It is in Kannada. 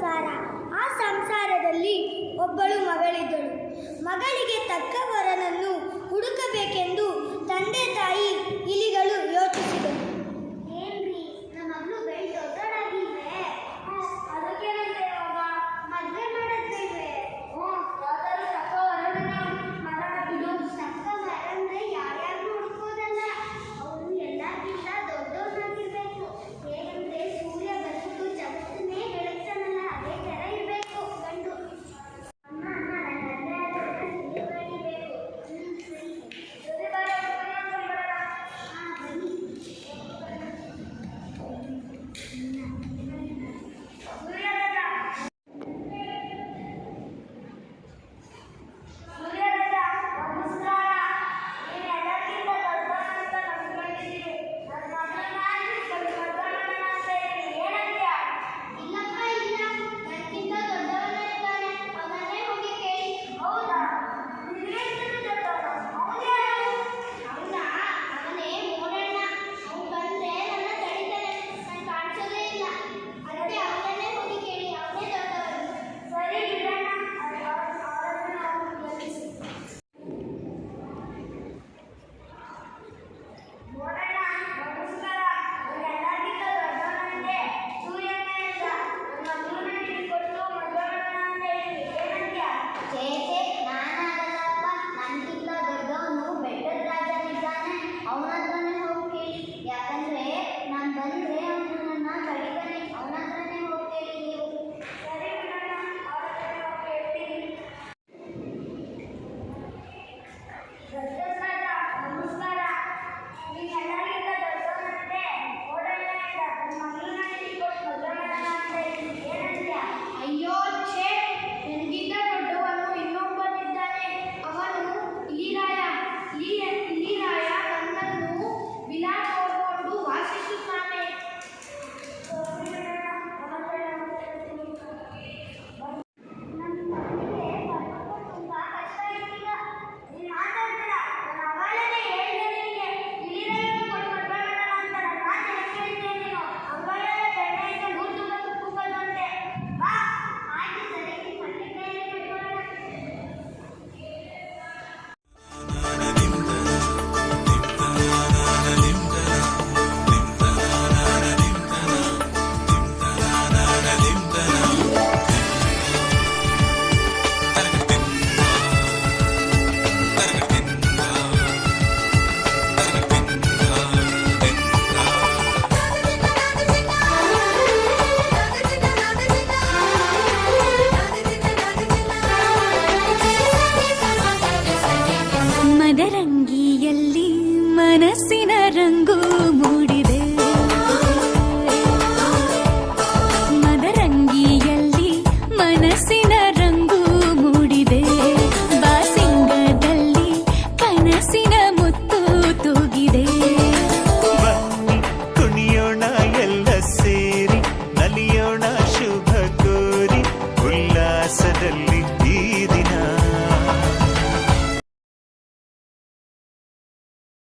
ಸಂಸಾರ. ಆ ಸಂಸಾರದಲ್ಲಿ ಒಬ್ಬಳು ಮಗಳಿದ್ದಳು. ಮಗಳಿಗೆ ತಕ್ಕ ವರನನ್ನು ಹುಡುಕಬೇಕೆಂದು ತಂದೆ ತಾಯಿ ಇಲಿಗಳು ಯೋಚಿಸಿದರು. ಏನ್ರಿ, ನಮ್ಮ ಮಗಳು ಬೆಳೆದು ದೊಡ್ಡೋಳಾಗಿಲ್ವೇ? ಅದಕ್ಕೇನಂತೆ ಮದುವೆ ಮಾಡಿದ್ವಿ. ಯಾವ್ದಾದ್ರು ತಕ್ಕ ವರನ ಮಾತಾಡೋದು. ತಕ್ಕ ವರಂದ್ರೆ ಯಾರ್ಯಾರು ಹುಡ್ಕೋದಲ್ಲ, ಅವನು ಎಲ್ಲಕ್ಕಿಂತ ದೊಡ್ಡವನಾಗಿರ್ಬೇಕು. ಹೇಗಂದ್ರೆ ಸೂರ್ಯ ಬಂದು ಜಗತ್ತನ್ನೇ ಬೆಳಗ್ತಾನಲ್ಲ, ಅದೇ ಥರ ಇರಬೇಕು ಗಂಡು. ಅಮ್ಮ ಅಮ್ಮ ನನ್ನ ತಂದೆ ಬೆಳಿಬೇಕು. ಸರಿ ಮದರಂಗಿಯಲ್ಲಿ ಮನಸ್ಸಿನ ರಂಗು